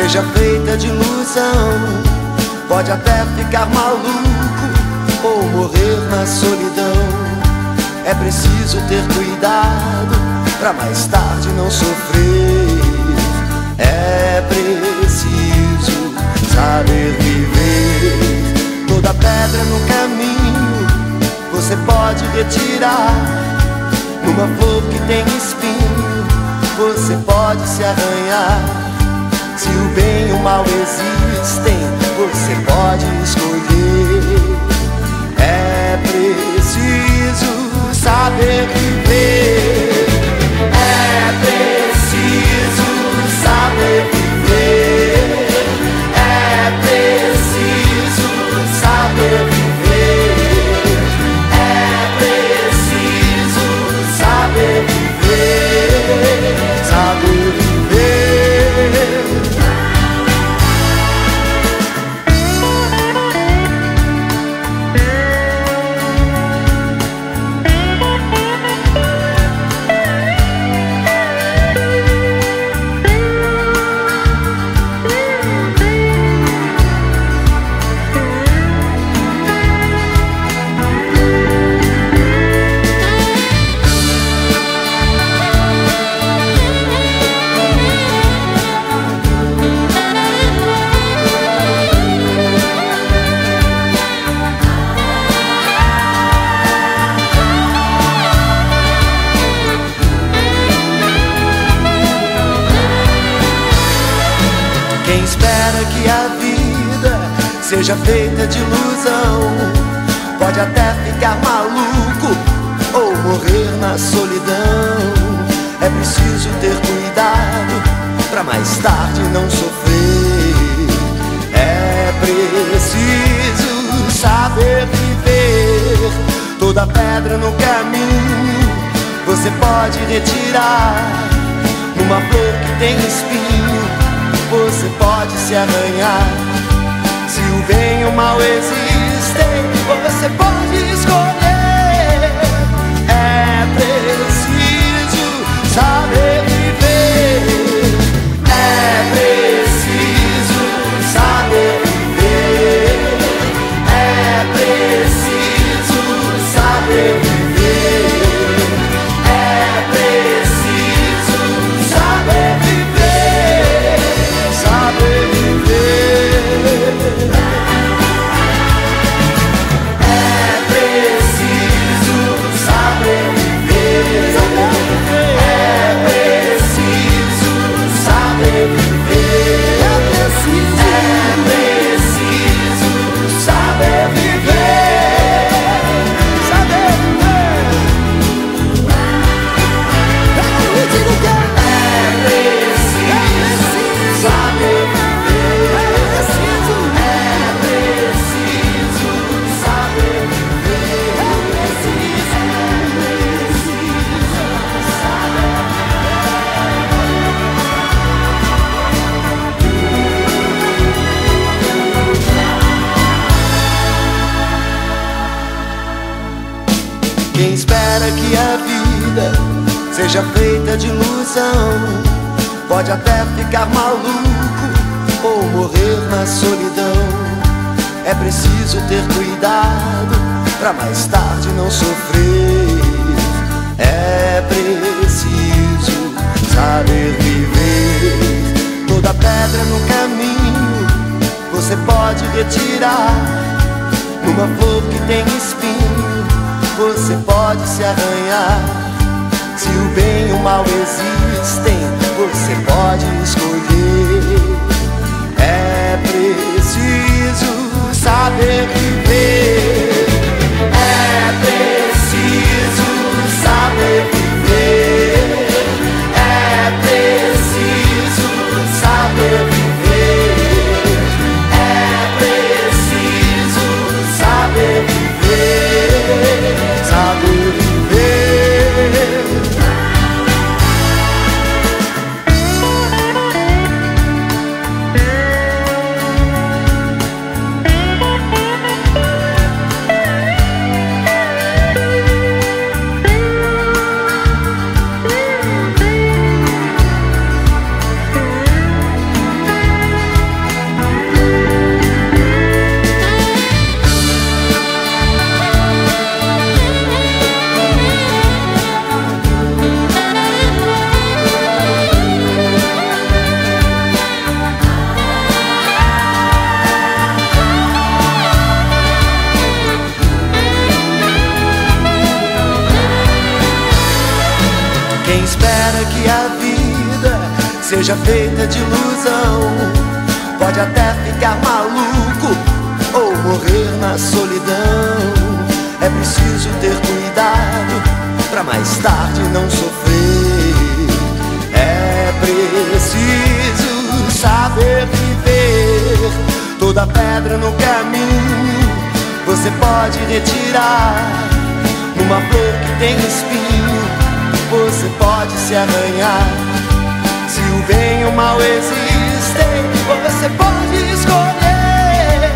seja feita de ilusão. Pode até ficar maluco ou morrer na solidão. É preciso ter cuidado pra mais tarde não sofrer. É preciso saber viver. Toda pedra no caminho você pode retirar. Numa flor que tem espinho você pode se arranhar. Se o bem e o mal existem, você pode escolher. É preciso saber viver. É preciso saber viver. É preciso saber viver. É preciso saber viver. Saber viver. Quem espera que a vida seja feita de ilusão pode até ficar maluco ou morrer na solidão. É preciso ter cuidado pra mais tarde não sofrer. É preciso saber viver. Toda pedra no caminho você pode retirar. Numa flor que tem espinho você pode se arranhar. Se o bem e o mal existem, você pode escolher. É preciso saber viver. É preciso saber viver. É preciso saber viver. É preciso saber viver. Saber viver. É preciso saber viver. É preciso saber viver. É preciso saber viver. Saber viver. Eu digo que é preciso saber viver. Quem espera que a vida seja feita de ilusão pode até ficar maluco ou morrer na solidão. É preciso ter cuidado pra mais tarde não sofrer. É preciso saber viver. Toda pedra no caminho você pode retirar. Numa flor que tem espinho você pode se arranhar. Se o bem e o mal existem, você pode escolher. É preciso saber viver. É preciso saber viver. É preciso saber viver. É preciso saber viver. Saber viver. seja feita de ilusão. Pode até ficar maluco ou morrer na solidão. É preciso ter cuidado pra mais tarde não sofrer. É preciso saber viver. Toda pedra no caminho você pode retirar. Numa flor que tem espinho você pode se arranhar. Se o bem e o mal existem, você pode escolher.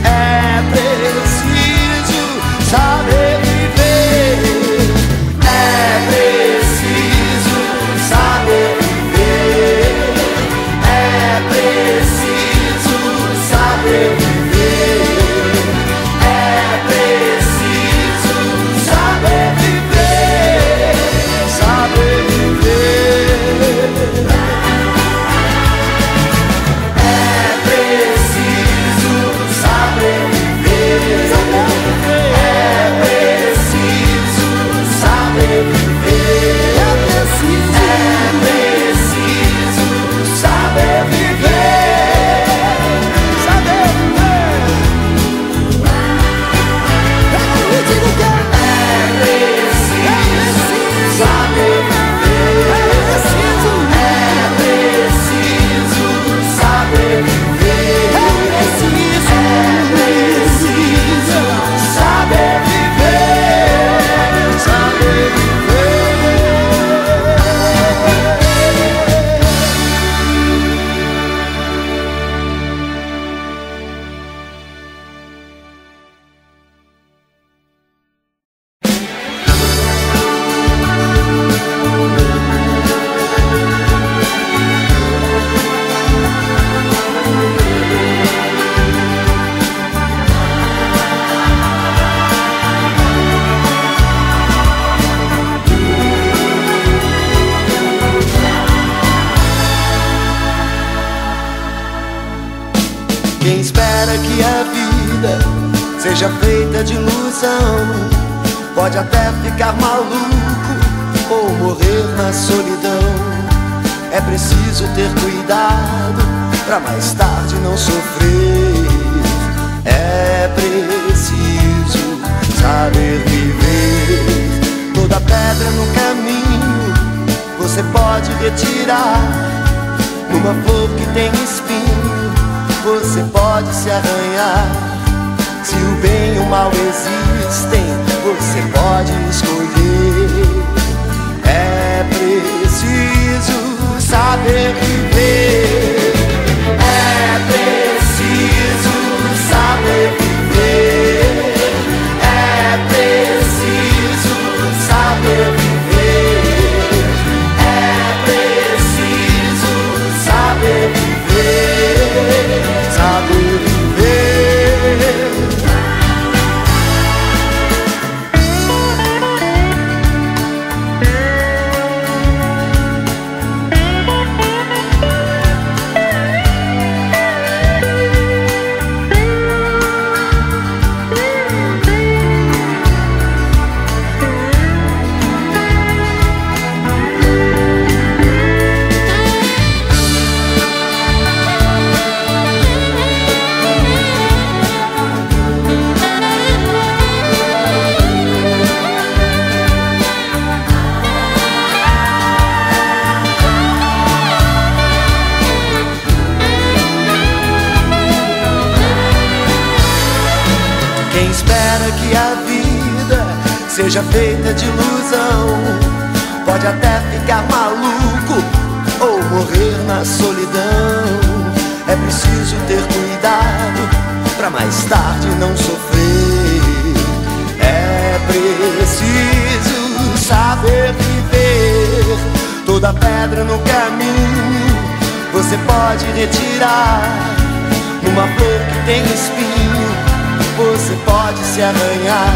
É preciso saber viver. É preciso saber viver. É preciso saber viver. É preciso saber viver. Saber viver. É preciso saber viver. É preciso saber viver. É preciso saber viver. Saber viver. Eu digo que é preciso saber viver. É preciso saber viver. É preciso saber viver. Saber viver. Quem espera que a vida seja feita de ilusão pode até ficar maluco ou morrer na solidão. É preciso ter cuidado pra mais tarde não sofrer. É preciso saber viver. Toda pedra no caminho você pode retirar. Numa flor que tem espinho você pode se arranhar. Se o bem e o mal existem, você pode escolher. É preciso saber viver. É preciso saber viver. É preciso saber viver. É preciso saber viver. Saber viver. Quem espera que a vida seja feita de ilusão pode até ficar maluco ou morrer na solidão. É preciso ter cuidado pra mais tarde não sofrer. É preciso saber viver. Toda pedra no caminho você pode retirar. Numa flor que tem espinho você pode se arranhar.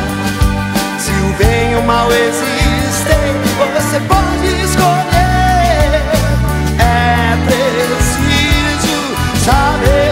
Se o bem e o mal existem, você pode escolher. É preciso saber